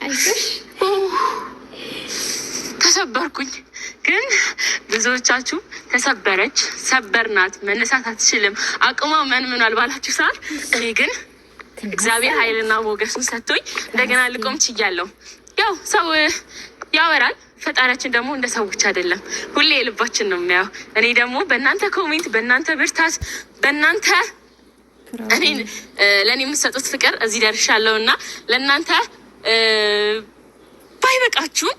አይዞሽ ተሰበርኩኝ። ግን ብዙዎቻችሁ ተሰበረች፣ ሰበርናት፣ መነሳት አትችልም፣ አቅሟ ምናል ባላችሁ ሰዓት እኔ ግን እግዚአብሔር ኃይልና ሞገስን ሰጥቶኝ እንደገና ልቆም ችያለሁ። ያው ሰው ያወራል፣ ፈጣሪያችን ደግሞ እንደ ሰዎች አይደለም፣ ሁሌ የልባችን ነው የሚያየው። እኔ ደግሞ በእናንተ ኮሜንት፣ በእናንተ ብርታት፣ በእናንተ ለእኔ የምትሰጡት ፍቅር እዚህ ደርሻለሁ እና ለእናንተ ባይበቃችሁም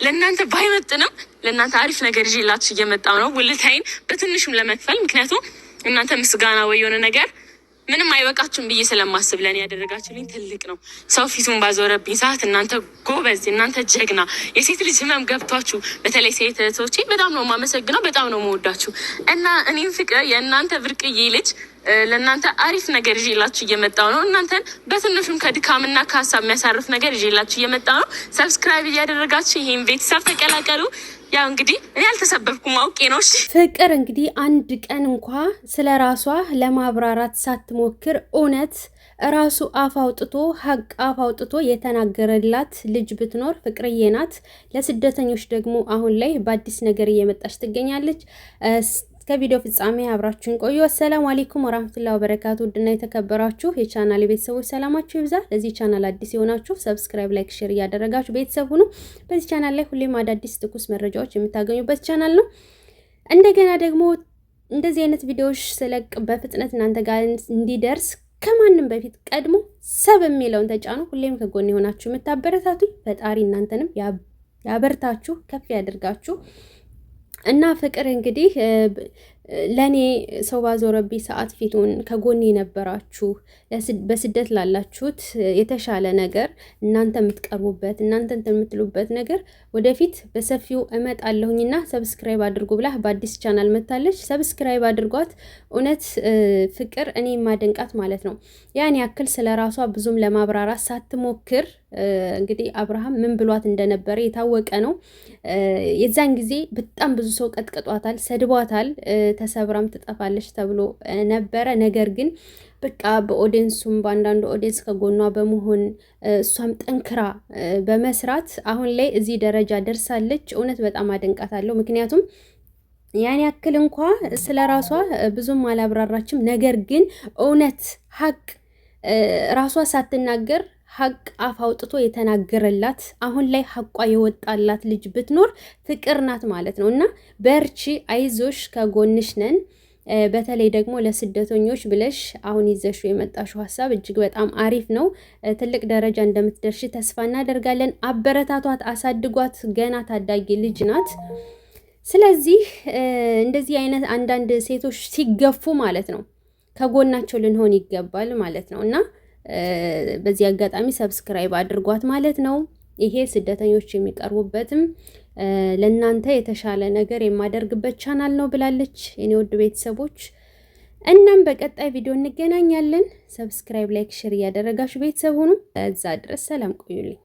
ለእናንተ ባይመጥንም ለእናንተ አሪፍ ነገር ይዤላችሁ እየመጣሁ ነው። ውለታዬን በትንሹም ለመክፈል ምክንያቱም እናንተ ምስጋና ወይ የሆነ ነገር ምንም አይበቃችሁም ብዬ ስለማስብ ለእኔ ያደረጋችሁልኝ ትልቅ ነው። ሰው ፊቱን ባዞረብኝ ሰዓት እናንተ ጎበዝ፣ እናንተ ጀግና፣ የሴት ልጅ ህመም ገብቷችሁ በተለይ ሴት እህቶቼ በጣም ነው የማመሰግነው፣ በጣም ነው የምወዳችሁ እና እኔም ፍቅር የእናንተ ብርቅዬ ልጅ ለእናንተ አሪፍ ነገር ይዤላችሁ እየመጣሁ ነው። እናንተን በትንሹም ከድካምና ከሀሳብ የሚያሳርፍ ነገር ይዤላችሁ እየመጣሁ ነው። ሰብስክራይብ እያደረጋችሁ ይሄን ቤተሰብ ተቀላቀሉ። ያው እንግዲህ እኔ አልተሰበብኩም አውቄ ነው። እሺ ፍቅር እንግዲህ አንድ ቀን እንኳ ስለ ራሷ ለማብራራት ሳትሞክር እውነት ራሱ አፍ አውጥቶ ሀቅ አፍ አውጥቶ የተናገረላት ልጅ ብትኖር ፍቅርዬ ናት። ለስደተኞች ደግሞ አሁን ላይ በአዲስ ነገር እየመጣች ትገኛለች። ከቪዲዮ ፍጻሜ አብራችሁን ቆዩ። አሰላሙ አለይኩም ወራህመቱላሂ ወበረካቱ። ውድና የተከበራችሁ የቻናል ቤተሰቦች ሰላማችሁ ይብዛ። ለዚህ ቻናል አዲስ የሆናችሁ ሰብስክራይብ፣ ላይክ፣ ሼር እያደረጋችሁ ቤተሰብ ሁኑ። በዚህ ቻናል ላይ ሁሌም አዳዲስ ትኩስ መረጃዎች የምታገኙበት ቻናል ነው። እንደገና ደግሞ እንደዚህ አይነት ቪዲዮዎች ስለቅ በፍጥነት እናንተ ጋር እንዲደርስ ከማንም በፊት ቀድሞ ሰብ የሚለውን ተጫኑ። ሁሌም ከጎን የሆናችሁ የምታበረታቱኝ ፈጣሪ እናንተንም ያበርታችሁ ከፍ ያደርጋችሁ። እና ፍቅር እንግዲህ ለኔ ሰው ባዞረብኝ ሰዓት ፊቱን ከጎኔ የነበራችሁ በስደት ላላችሁት የተሻለ ነገር እናንተ የምትቀርቡበት እናንተ የምትሉበት ነገር ወደፊት በሰፊው እመጣለሁኝና ሰብስክራይብ አድርጉ ብላ በአዲስ ቻናል መታለች። ሰብስክራይብ አድርጓት። እውነት ፍቅር እኔ ማደንቃት ማለት ነው። ያን ያክል ስለ ራሷ ብዙም ለማብራራት ሳትሞክር እንግዲህ አብርሃም ምን ብሏት እንደነበረ የታወቀ ነው። የዛን ጊዜ በጣም ብዙ ሰው ቀጥቅጧታል፣ ሰድቧታል፣ ተሰብራም ትጠፋለች ተብሎ ነበረ። ነገር ግን በቃ በኦዲየንሱም በአንዳንዱ ኦዲየንስ ከጎኗ በመሆን እሷም ጠንክራ በመስራት አሁን ላይ እዚህ ደረጃ ደርሳለች። እውነት በጣም አደንቃታለሁ። ምክንያቱም ያን ያክል እንኳ ስለ ራሷ ብዙም አላብራራችም። ነገር ግን እውነት ሀቅ ራሷ ሳትናገር ሀቅ አፍ አውጥቶ የተናገረላት አሁን ላይ ሀቋ የወጣላት ልጅ ብትኖር ፍቅር ናት ማለት ነው። እና በርቺ፣ አይዞሽ፣ ከጎንሽ ነን። በተለይ ደግሞ ለስደተኞች ብለሽ አሁን ይዘሽው የመጣሽው ሀሳብ እጅግ በጣም አሪፍ ነው። ትልቅ ደረጃ እንደምትደርሺ ተስፋ እናደርጋለን። አበረታቷት፣ አሳድጓት። ገና ታዳጊ ልጅ ናት። ስለዚህ እንደዚህ አይነት አንዳንድ ሴቶች ሲገፉ ማለት ነው ከጎናቸው ልንሆን ይገባል ማለት ነው እና በዚህ አጋጣሚ ሰብስክራይብ አድርጓት ማለት ነው። ይሄ ስደተኞች የሚቀርቡበትም ለእናንተ የተሻለ ነገር የማደርግበት ቻናል ነው ብላለች የኔ ውድ ቤተሰቦች። እናም በቀጣይ ቪዲዮ እንገናኛለን። ሰብስክራይብ፣ ላይክ፣ ሼር እያደረጋችሁ ቤተሰብ ሁኑ። እዛ ድረስ ሰላም ቆዩልኝ።